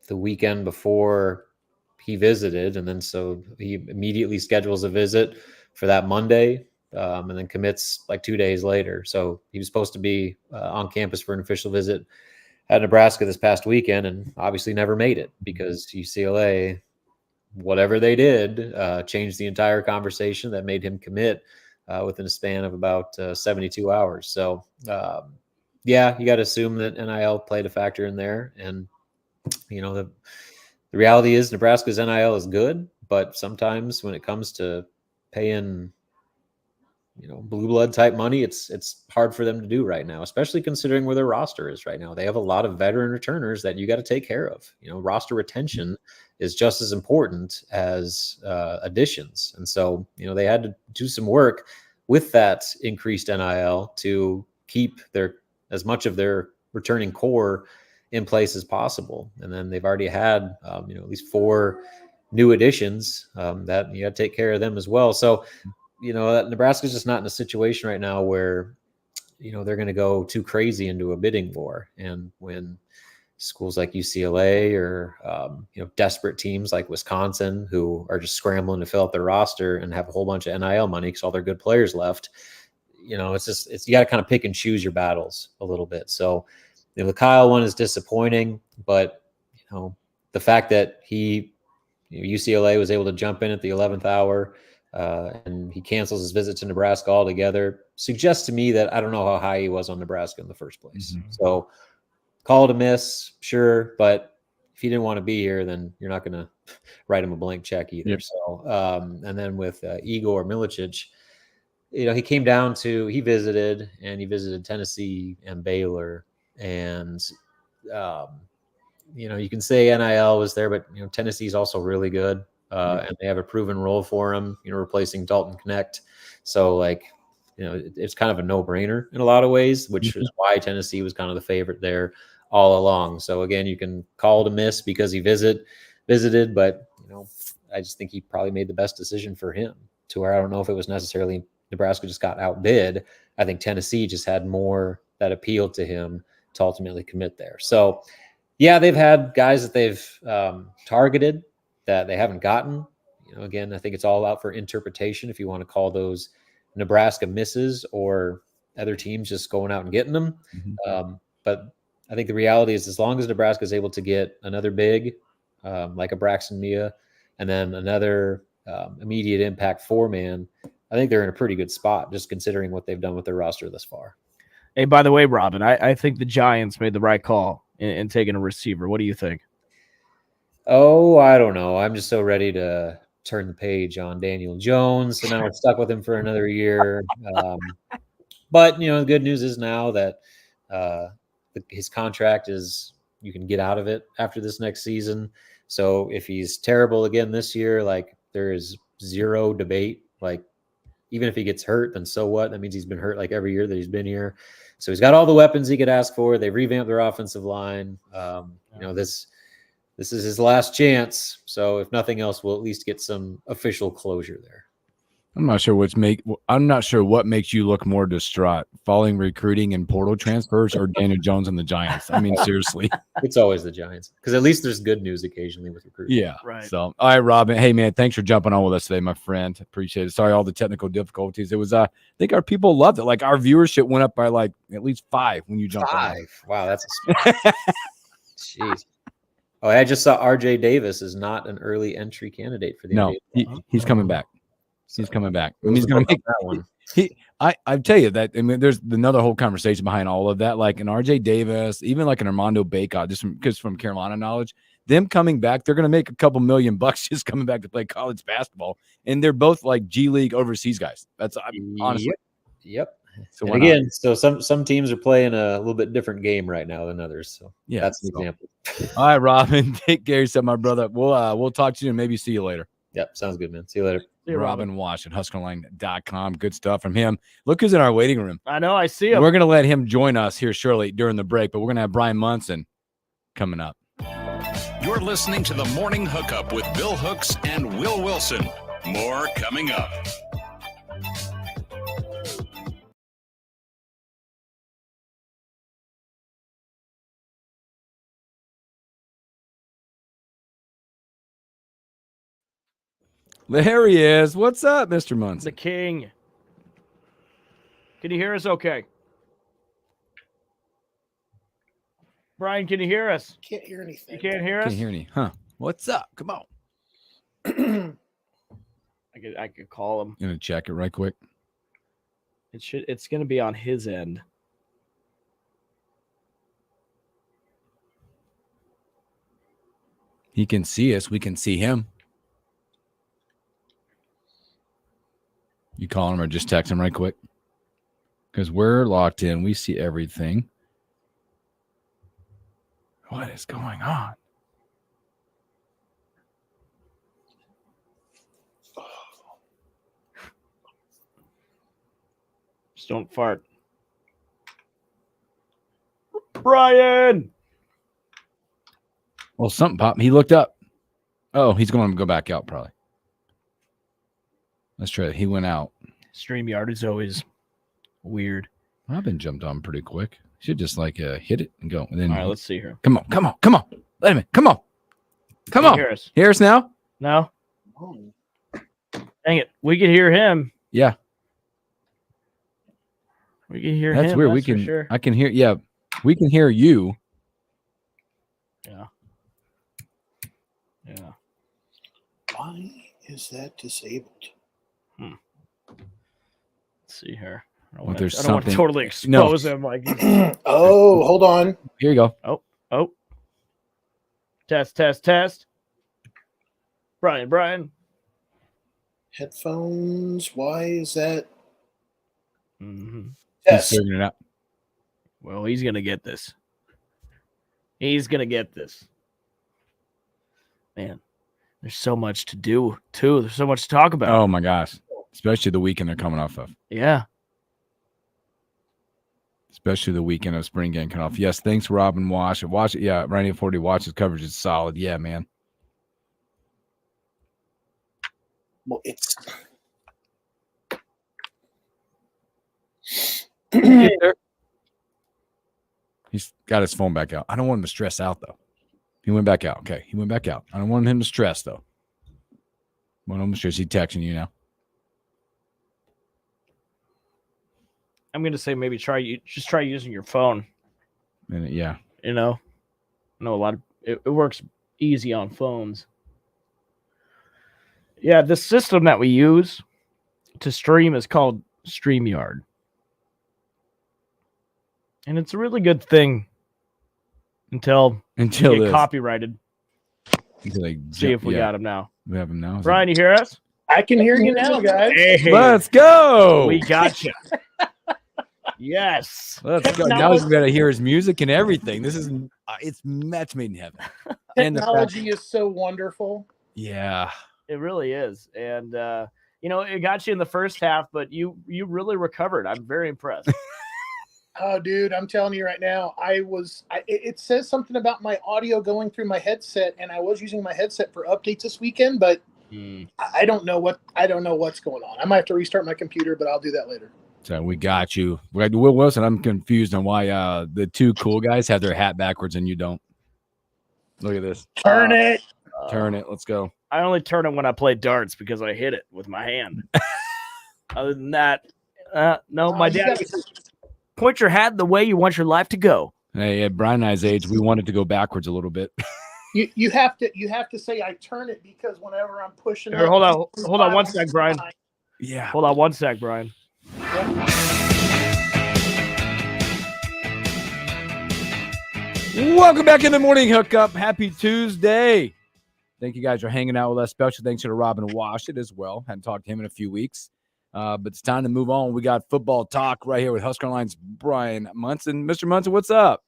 the weekend before he visited. And then so he immediately schedules a visit for that Monday. And then commits like 2 days later. So he was supposed to be on campus for an official visit at Nebraska this past weekend and obviously never made it because UCLA, whatever they did, changed the entire conversation that made him commit within a span of about 72 hours. So, you got to assume that NIL played a factor in there. And, the reality is Nebraska's NIL is good, but sometimes when it comes to paying blue blood type money, it's hard for them to do right now, especially considering where their roster is right now. They have a lot of veteran returners that you got to take care of. Roster retention is just as important as additions. And so, they had to do some work with that increased NIL to keep as much of their returning core in place as possible. And then they've already had, at least 4 new additions that you got to take care of them as well. So, Nebraska's just not in a situation right now where, they're going to go too crazy into a bidding war. And when schools like UCLA or, desperate teams like Wisconsin who are just scrambling to fill out their roster and have a whole bunch of NIL money because all their good players left, you got to kind of pick and choose your battles a little bit. So, the Kyle one is disappointing, but, the fact that UCLA was able to jump in at the 11th hour and he cancels his visit to Nebraska altogether suggests to me that I don't know how high he was on Nebraska in the first place. Mm-hmm. So call it a miss, sure, but if he didn't want to be here, then you're not going to write him a blank check either. Yep. So, and then with Igor Milicic, he came down to, he visited Tennessee and Baylor, and you can say NIL was there, but Tennessee's also really good, and they have a proven role for him. Replacing Dalton Knecht, so it's kind of a no-brainer in a lot of ways, which is why Tennessee was kind of the favorite there all along. So again, you can call it a miss because he visited, but I just think he probably made the best decision for him. To where I don't know if it was necessarily Nebraska just got outbid. I think Tennessee just had more that appealed to him to ultimately commit there. So yeah, they've had guys that they've targeted that they haven't gotten. Again, I think it's all out for interpretation if you want to call those Nebraska misses or other teams just going out and getting them. Mm-hmm. But I think the reality is, as long as Nebraska is able to get another big, like a Braxton Mia, and then another immediate impact 4-man, I think they're in a pretty good spot, just considering what they've done with their roster thus far. Hey, by the way, Robin, I think the Giants made the right call in taking a receiver. What do you think? Oh, I don't know. I'm just so ready to turn the page on Daniel Jones, so now we're stuck with him for another year. But the good news is now that his contract is, you can get out of it after this next season. So if he's terrible again this year, there is zero debate. Even if he gets hurt, then so what? That means he's been hurt every year that he's been here. So he's got all the weapons he could ask for. They revamped their offensive line. This is his last chance. So if nothing else, we'll at least get some official closure there. I'm not sure what makes you look more distraught, following recruiting and portal transfers, or Daniel Jones and the Giants. I mean, seriously. It's always the Giants, because at least there's good news occasionally with recruiting. Yeah. Right. So, all right, Robin. Hey, man, thanks for jumping on with us today, my friend. Appreciate it. Sorry, all the technical difficulties. It was, I think our people loved it. Our viewership went up by at least 5 when you jumped on. 5. Wow, that's a jeez. Oh, I just saw RJ Davis is not an early entry candidate for the NBA. He's coming back. He's coming back. I mean, he's going to make that one. I tell you that. I mean, there's another whole conversation behind all of that. An RJ Davis, even an Armando Bacot, just because from Carolina knowledge, them coming back, they're going to make a couple $1 million just coming back to play college basketball, and they're both G League overseas guys. That's honestly. Yep. So again, so some teams are playing a little bit different game right now than others. So yeah, that's an example. All right, Robin, take care of yourself, my brother. We'll talk to you and maybe see you later. Yep, sounds good, man. See you later. Robin Washut, HuskerOnline.com. Good stuff from him. Look who's in our waiting room. I know, I see him. We're going to let him join us here shortly during the break, but we're going to have Bryan Munson coming up. You're listening to the Morning Hookup with Bill Hooks and Will Wilson. More coming up. There he is. What's up, Mr. Munson? The king. Can you hear us okay? Brian, can you hear us? Can't hear anything. You can't hear us? Can't hear any. Huh. What's up? Come on. I could call him. I'm going to check it right quick. It's going to be on his end. He can see us. We can see him. You call him or just text him right quick? Because we're locked in. We see everything. What is going on? Just don't fart. Brian! Well, something popped. He looked up. Oh, he's going to go back out probably. Let's try it. He went out. StreamYard is always weird. Robin jumped on pretty quick. Should just hit it and go. And then, all right, let's see here. Come on. Let him in. Come on. Hear us. Hear us now? No? Dang it. We can hear him. Yeah. We can hear him. That's weird. For sure. I can hear. Yeah. We can hear you. Yeah. Yeah. Why is that disabled? Let's see here. I Well, there's don't want to something- totally expose him. Like, Oh, hold on. Here you go. oh. Test. Brian. Headphones. Why is that? Mm-hmm. He's Yes. figuring it out. Well, he's gonna get this. Man, there's so much to do too. There's so much to talk about. Oh my gosh. Especially the weekend they're coming off of. Yeah. Especially the weekend of spring game coming off. Yes, thanks, Rob and Washut. Yeah, Randy 40 Washut's coverage is solid. Yeah, man. Well, it's. He's got his phone back out. I don't want him to stress out, though. He went back out. Okay, he went back out. I don't want him to stress, though. I want him to stress. He's texting you now. I'm gonna say maybe try using your phone. And yeah. You know, I know a lot of it works easy on phones. Yeah, the system that we use to stream is called StreamYard. And it's a really good thing until we get this. copyrighted. Until they See if we got him now. We have him now. Brian, you hear us? I can hear you now, guys. Hey, Let's go. we got you. Yes. Let's go. Now he's got to hear his music and everything. This is it's match made in heaven. And the fact- Technology is so wonderful. yeah. It really is. And it got you in the first half, but you really recovered. I'm very impressed. Oh, dude, I'm telling you right now, it says something about my audio going through my headset, and I was using my headset for updates this weekend, but I don't know what's going on. I might have to restart my computer, but I'll do that later. So we got you. We got Will Wilson. I'm confused on why the two cool guys have their hat backwards and you don't. Look at this. Turn it. Turn it. Let's go. I only turn it when I play darts because I hit it with my hand. Other than that, no, my dad says, point your hat the way you want your life to go. Hey, at Brian and I's age, we wanted to go backwards a little bit. You have to say I turn it because whenever I'm pushing Here, hold on one sec, Brian. Yeah. Hold on one sec, Brian. Welcome back in the morning hookup. Happy Tuesday. Thank you guys for hanging out with us. Special thanks to Robin Washut as well. Hadn't talked to him in a few weeks. But it's time to move on. We got football talk right here with HuskerOnline's Bryan Munson. Mr. Munson, what's up?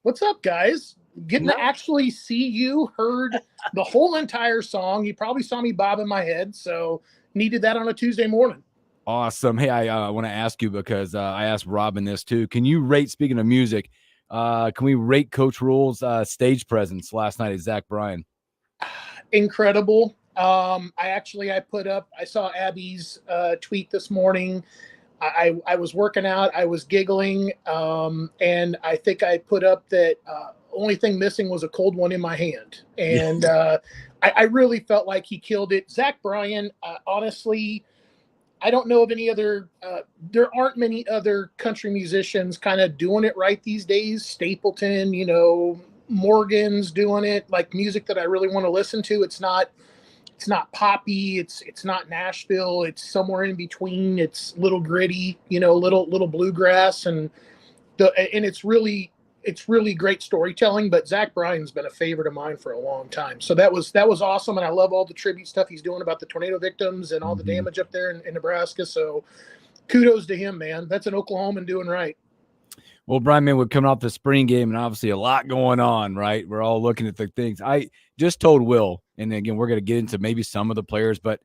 What's up, guys? Getting to actually see you, heard the whole entire song. You probably saw me bobbing my head, so needed that on a Tuesday morning. Awesome. Hey, I want to ask you because I asked Robin this too. Can you rate, speaking of music, can we rate Coach Rule's stage presence last night at Zach Bryan? Incredible. I saw Abby's tweet this morning. I was working out. I was giggling. And I think I put up that only thing missing was a cold one in my hand. And I really felt like he killed it. Zach Bryan, honestly, I don't know of any other, there aren't many other country musicians kind of doing it right these days. Stapleton, Morgan's doing it, like music that I really want to listen to. It's not poppy. It's not Nashville. It's somewhere in between. It's little gritty, little bluegrass, and it's really great storytelling. But Zach Bryan's been a favorite of mine for a long time. So that was awesome, and I love all the tribute stuff he's doing about the tornado victims and all the damage up there in Nebraska. So kudos to him, man. That's an Oklahoman doing right. Well, Brian, man, we're coming off the spring game and obviously a lot going on, right? We're all looking at the things. I just told Will, and again, we're going to get into maybe some of the players, but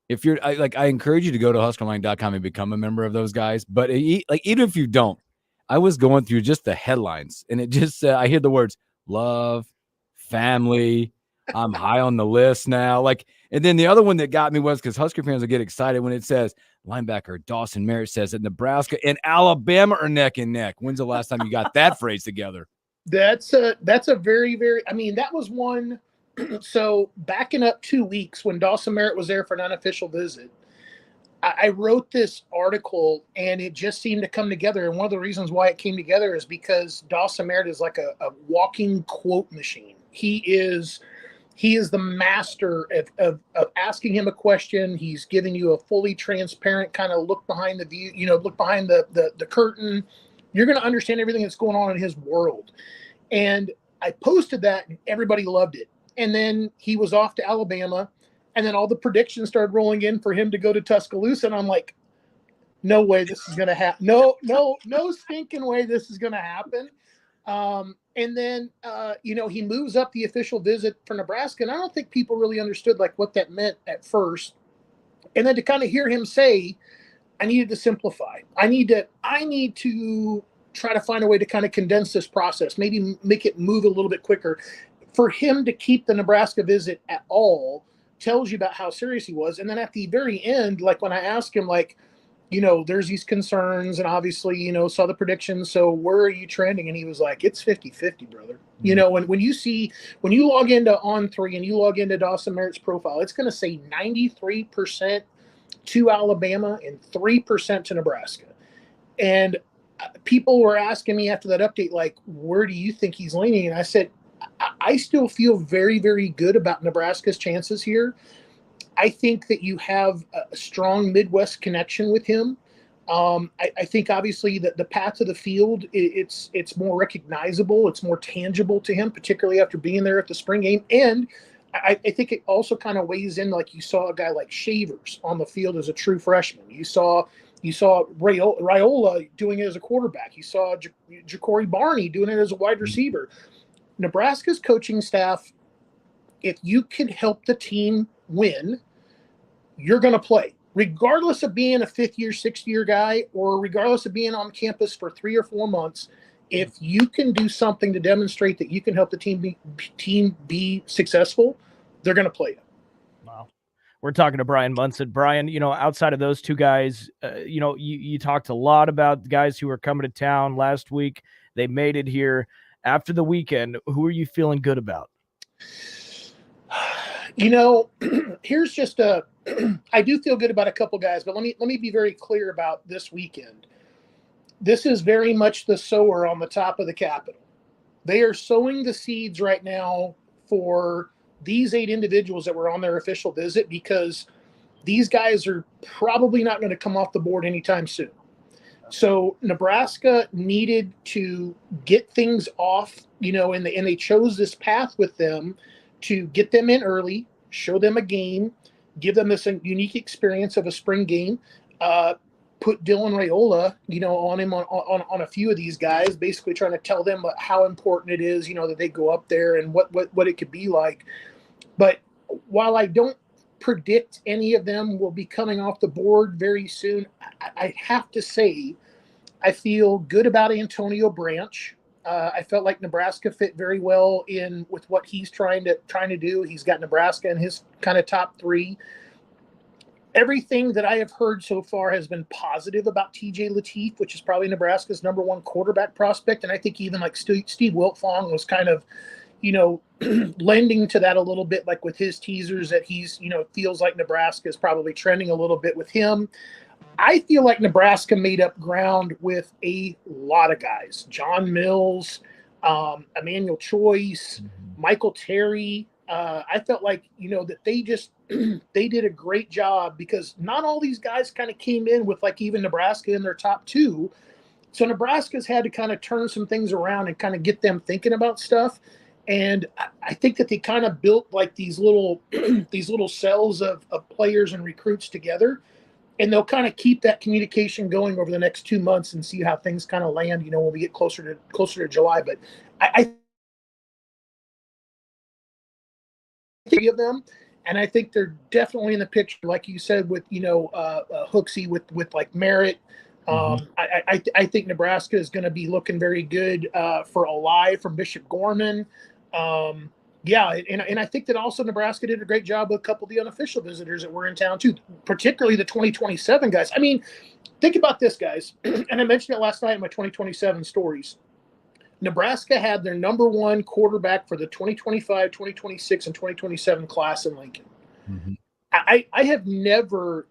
if you're I encourage you to go to HuskerOnline.com and become a member of those guys. But even if you don't, I was going through just the headlines, and it just I hear the words love, family. I'm high on the list now. And then the other one that got me was because Husker fans will get excited when it says linebacker Dawson Merritt says that Nebraska and Alabama are neck and neck. When's the last time you got that phrase together? That's a very, very, that was one. So backing up 2 weeks when Dawson Merritt was there for an unofficial visit, I wrote this article and it just seemed to come together. And one of the reasons why it came together is because Dawson Merritt is like a walking quote machine. He is He is the master of asking him a question. He's giving you a fully transparent kind of look behind the view, look behind the curtain. You're going to understand everything that's going on in his world. And I posted that and everybody loved it. And then he was off to Alabama, and then all the predictions started rolling in for him to go to Tuscaloosa. And I'm like, no way this is going to happen. No stinking way this is going to happen. And then, he moves up the official visit for Nebraska. And I don't think people really understood like what that meant at first. And then to kind of hear him say, I needed to simplify. I need to try to find a way to kind of condense this process, maybe make it move a little bit quicker. For him to keep the Nebraska visit at all tells you about how serious he was. And then at the very end, like when I asked him, like, there's these concerns, and obviously, saw the predictions. So where are you trending? And he was like, it's 50-50, brother. Mm-hmm. When you log into On3 and you log into Dawson Merritt's profile, it's going to say 93% to Alabama and 3% to Nebraska. And people were asking me after that update, like, where do you think he's leaning? And I said, I still feel very, very good about Nebraska's chances here. I think that you have a strong Midwest connection with him. I think obviously that the path to the field, it's more recognizable. It's more tangible to him, particularly after being there at the spring game. And I think it also kind of weighs in, like you saw a guy like Shavers on the field as a true freshman. You saw Raiola doing it as a quarterback. You saw Ja'Cory Barney doing it as a wide receiver. Nebraska's coaching staff, if you can help the team win, you're going to play, regardless of being a 5th-year, 6th-year guy, or regardless of being on campus for 3 or 4 months. If you can do something to demonstrate that you can help the team be successful, they're going to play you. Wow. We're talking to Bryan Munson. Bryan, outside of those two guys, you talked a lot about the guys who were coming to town last week. They made it here. After the weekend, who are you feeling good about? Here's just I do feel good about a couple guys, but let me be very clear about this weekend. This is very much the sower on the top of the Capitol. They are sowing the seeds right now for these 8 individuals that were on their official visit, because these guys are probably not going to come off the board anytime soon. So Nebraska needed to get things off, and they chose this path with them to get them in early, show them a game, give them this unique experience of a spring game, put Dylan Raiola, on him on a few of these guys, basically trying to tell them how important it is, that they go up there and what it could be like. But while I don't predict any of them will be coming off the board very soon, I have to say I feel good about Antonio Branch. I felt like Nebraska fit very well in with what he's trying to do. He's got Nebraska in his kind of top 3. Everything that I have heard so far has been positive about TJ Lateef, which is probably Nebraska's number 1 quarterback prospect. And I think even like Steve Wiltfong was kind of, lending to that a little bit, like with his teasers that he's, feels like Nebraska is probably trending a little bit with him. I feel like Nebraska made up ground with a lot of guys. John Mills, Emmanuel Choice, Michael Terry. I felt like, that they just they did a great job, because not all these guys kind of came in with like even Nebraska in their top 2. So Nebraska's had to kind of turn some things around and kind of get them thinking about stuff. And I think that they kind of built like these little cells of players and recruits together. And they'll kind of keep that communication going over the next 2 months and see how things kind of land, when we get closer to July. But I think of them, and I think they're definitely in the picture, like you said, with Hooksy with like Merritt. I think Nebraska is going to be looking very good for Alive from Bishop Gorman. And I think that also Nebraska did a great job with a couple of the unofficial visitors that were in town too, particularly the 2027 guys. I mean, think about this, guys, and I mentioned it last night in my 2027 stories. Nebraska had their number 1 quarterback for the 2025, 2026, and 2027 class in Lincoln. I have never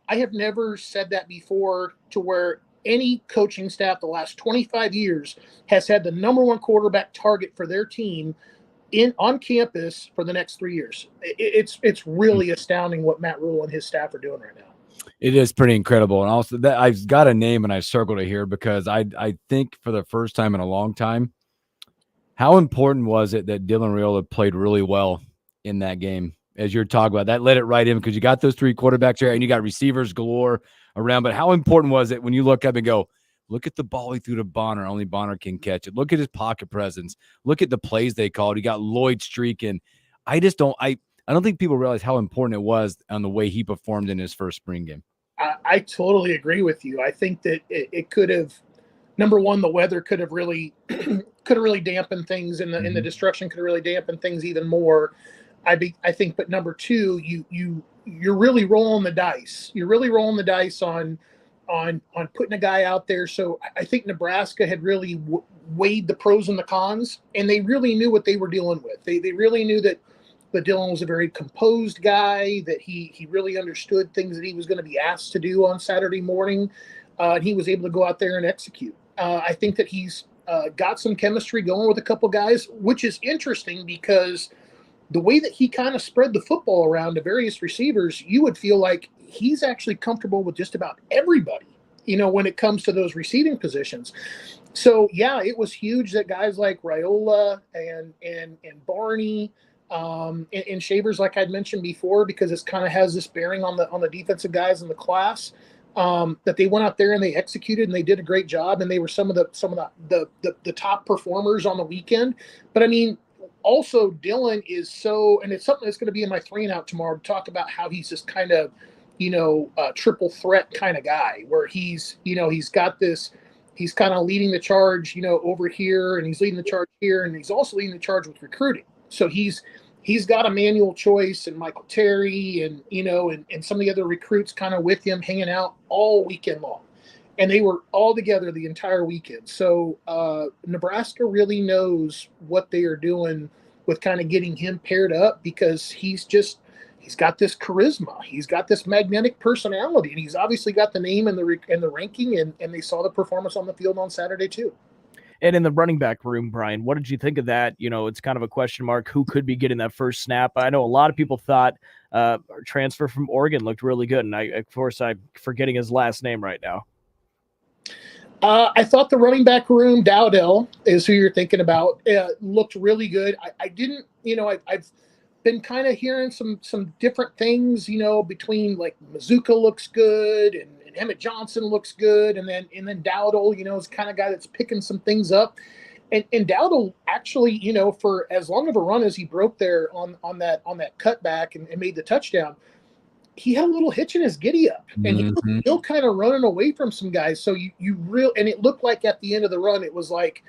said that before, to where any coaching staff the last 25 years has had the number 1 quarterback target for their team on campus for the next 3 years. It's really astounding what Matt Rule and his staff are doing right now. It is pretty incredible. And also that I've got a name and I circled it here because I think for the first time in a long time, how important was it that Dylan Raiola played really well in that game? As you're talking about, that let it right in because you got those 3 quarterbacks there and you got receivers galore around. But how important was it when you look up and go, look at the ball he threw to Bonner. Only Bonner can catch it. Look at his pocket presence. Look at the plays they called. You got Lloyd streaking. I don't think people realize how important it was on the way he performed in his first spring game. I totally agree with you. I think that it could have, number one, the weather could have really dampened things, and the destruction could have really dampened things even more. I think, but number two, you're really rolling the dice. You're really rolling the dice on putting a guy out there. So I think Nebraska had really weighed the pros and the cons, and they really knew what they were dealing with. They really knew that Dylan was a very composed guy, that he really understood things that he was going to be asked to do on Saturday morning. And he was able to go out there and execute. I think that he's got some chemistry going with a couple guys, which is interesting because the way that he kind of spread the football around to various receivers, you would feel like he's actually comfortable with just about everybody, when it comes to those receiving positions. So, yeah, it was huge that guys like Raiola and Barney and Shavers, like I'd mentioned before, because it kind of has this bearing on the defensive guys in the class, that they went out there and they executed and they did a great job, and they were some of the top performers on the weekend. But I mean, also Dylan is so, and it's something that's going to be in my 3 and Out tomorrow to talk about how he's this kind of, triple threat kind of guy where he's got this, he's kind of leading the charge, over here, and he's leading the charge here, and he's also leading the charge with recruiting. So he's got Emmanuel Choice and Michael Terry and some of the other recruits kind of with him hanging out all weekend long. And they were all together the entire weekend. So Nebraska really knows what they are doing with kind of getting him paired up, because he's got this charisma. He's got this magnetic personality, and he's obviously got the name and the ranking, and they saw the performance on the field on Saturday too. And in the running back room, Brian, what did you think of that? It's kind of a question mark. Who could be getting that first snap? I know a lot of people thought our transfer from Oregon looked really good. And I'm forgetting his last name right now. I thought the running back room, Dowdell is who you're thinking about, looked really good. I didn't, I've been kind of hearing some different things, between like Mazuka looks good and Emmett Johnson looks good, and then Dowdell, is kind of guy that's picking some things up, and Dowdell actually, for as long of a run as he broke there on that cutback and made the touchdown, he had a little hitch in his giddy up, and he was still kind of running away from some guys. So and it looked like at the end of the run, it was like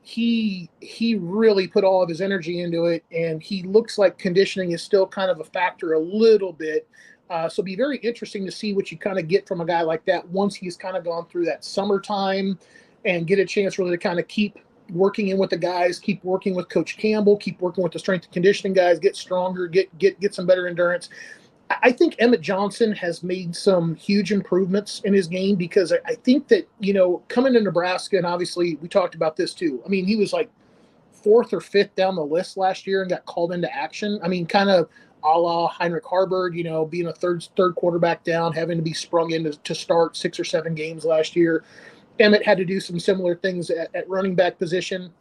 he really put all of his energy into it, and he looks like conditioning is still kind of a factor a little bit. So it'll be very interesting to see what you kind of get from a guy like that once he's kind of gone through that summertime and get a chance really to kind of keep working in with the guys, keep working with Coach Campbell, keep working with the strength and conditioning guys, get stronger, get some better endurance. I think Emmett Johnson has made some huge improvements in his game, because I think that, coming to Nebraska, and obviously we talked about this too. I mean, he was like 4th or 5th down the list last year and got called into action. I mean, kind of a la Heinrich Haarberg, being a third quarterback down, having to be sprung in to start 6 or 7 games last year. Emmett had to do some similar things at running back position.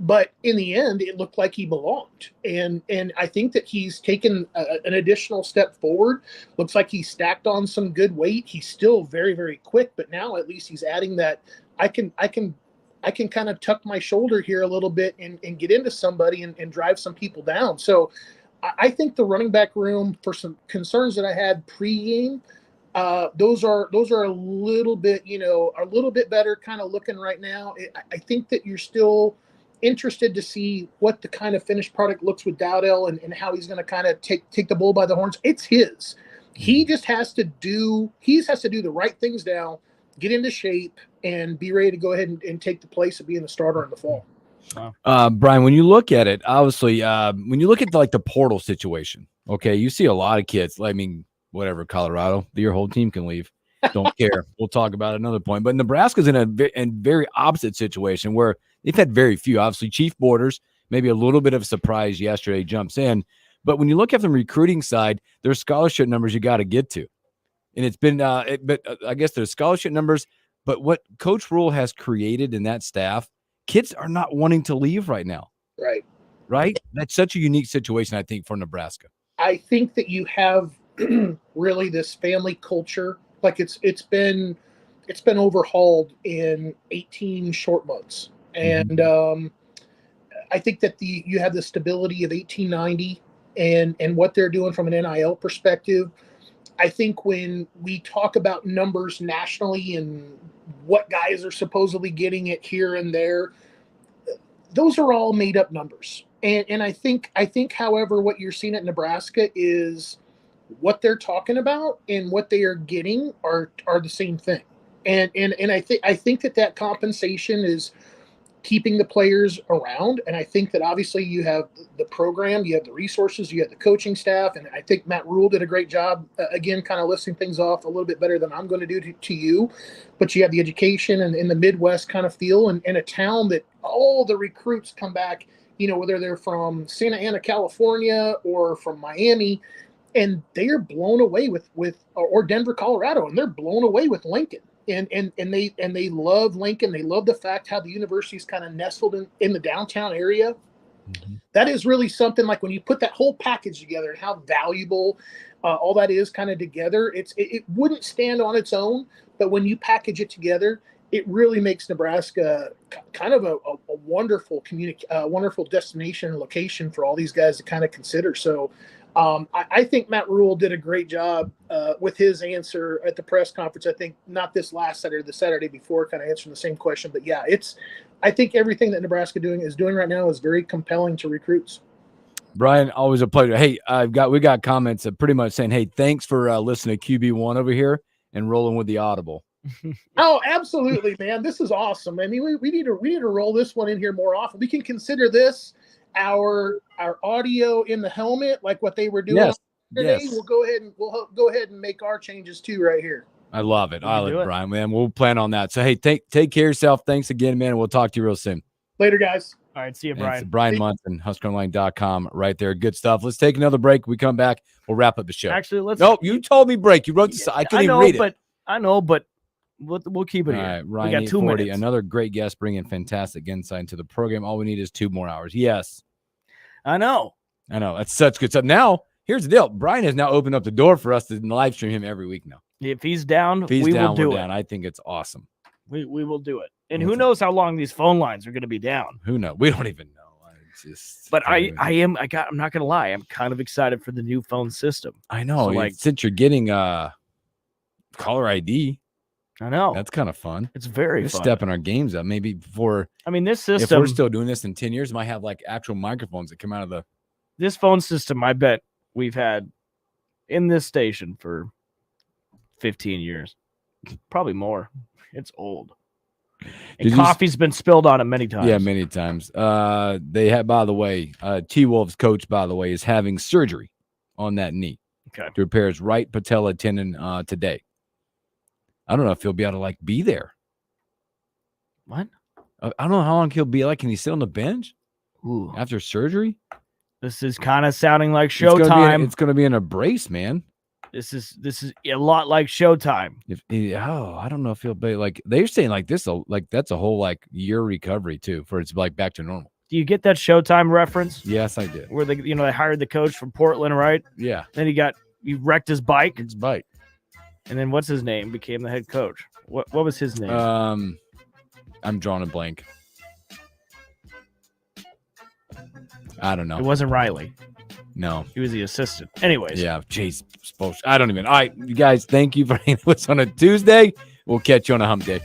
But in the end, it looked like he belonged. And I think that he's taken an additional step forward. Looks like he stacked on some good weight. He's still very, very quick, but now at least he's adding that I can kind of tuck my shoulder here a little bit and get into somebody and drive some people down. So I think the running back room, for some concerns that I had pregame, those are a little bit, a little bit better kind of looking right now. I think that you're still interested to see what the kind of finished product looks with Dowdell and how he's going to kind of take the bull by the horns. It's his. He just has to do the right things now, get into shape, and be ready to go ahead and take the place of being the starter in the fall. Wow. Brian, when you look at it, obviously, when you look at the portal situation, okay, you see a lot of kids. I mean, whatever, Colorado, your whole team can leave. Don't care. We'll talk about it another point. But Nebraska's in a very opposite situation where they've had very few. Obviously, Chief Borders maybe a little bit of surprise yesterday, jumps in. But when you look at the recruiting side, there's scholarship numbers you got to get to. And it's been, I guess there's scholarship numbers, but what Coach Rule has created in that staff, kids are not wanting to leave right now. Right? That's such a unique situation, I think, for Nebraska. I think that you have really this family culture. Like it's been overhauled in 18 short months. And I think that you have the stability of 1890 and what they're doing from an NIL perspective. I think when we talk about numbers nationally and what guys are supposedly getting it here and there, those are all made up numbers. And I think, however, what you're seeing at Nebraska is what they're talking about and what they are getting are the same thing. And I think that compensation is keeping the players around. And I think that obviously you have the program, you have the resources, you have the coaching staff. And I think Matt Rule did a great job, again, kind of listing things off a little bit better than I'm going to do to you. But you have the education and in the Midwest kind of feel and a town that all the recruits come back, whether they're from Santa Ana, California or from Miami, and they are blown away with or Denver, Colorado, and they're blown away with Lincoln. And they love Lincoln. They love the fact how the university is kind of nestled in the downtown area. Mm-hmm. That is really something like when you put that whole package together and how valuable all that is kind of together. It wouldn't stand on its own, but when you package it together, it really makes Nebraska kind of a wonderful wonderful destination and location for all these guys to kind of consider. So I think Matt Rule did a great job with his answer at the press conference. I think not this last Saturday, the Saturday before, kind of answering the same question. But yeah, I think everything that Nebraska is doing right now is very compelling to recruits. Bryan, always a pleasure. Hey, we got comments pretty much saying, hey, thanks for listening to QB1 over here and rolling with the Audible. Oh, absolutely, man. This is awesome. I mean, we need to roll this one in here more often. We can consider this our audio in the helmet, like what they were doing today. Yes. We'll go ahead and make our changes too right here. I love it. I love it, Bryan, man. We'll plan on that. So hey, take care of yourself. Thanks again, man. We'll talk to you real soon. Later, guys. All right, see you, Bryan. It's Bryan Munson, HuskerOnline.com right there. Good stuff. Let's take another break. We come back. We'll wrap up the show. Actually, No, you told me break. You wrote this. I couldn't even read it. I know, but we'll keep it here. All right, Ryan, we got 2 minutes. Another great guest bringing fantastic insight into the program. All we need is 2 more hours. Yes. I know. That's such good stuff. Now, here's the deal. Bryan has now opened up the door for us to live stream him every week now. If he's down, we will do it. I think it's awesome. We will do it. And who knows how long these phone lines are going to be down? Who knows? We don't even know. But I'm not going to lie. I'm kind of excited for the new phone system. I know. So since you're getting caller ID. I know. That's kind of fun. It's very fun. Stepping our games up. Maybe before. I mean, this system. If we're still doing this in 10 years, might have like actual microphones that come out of the. This phone system, I bet we've had in this station for 15 years. Probably more. It's old. And coffee's been spilled on it many times. Yeah, many times. They have, by the way, T-Wolf's coach, by the way, is having surgery on that knee. Okay. To repair his right patella tendon today. I don't know if he'll be able to be there. What? I don't know how long he'll be like. Can he sit on the bench after surgery? This is kind of sounding like Showtime. It's going to be in a brace, man. This is a lot like Showtime. I don't know if he'll be they're saying this. That's a whole year recovery too for it's back to normal. Do you get that Showtime reference? Yes, I did. Where they hired the coach from Portland, right? Yeah. Then he wrecked his bike. His bike. And then what's his name? Became the head coach. What was his name? I'm drawing a blank. I don't know. It wasn't Riley. No. He was the assistant. Anyways. Yeah, Chase supposed. I don't even. All right, you guys, thank you for hanging with us on a Tuesday. We'll catch you on a hump day.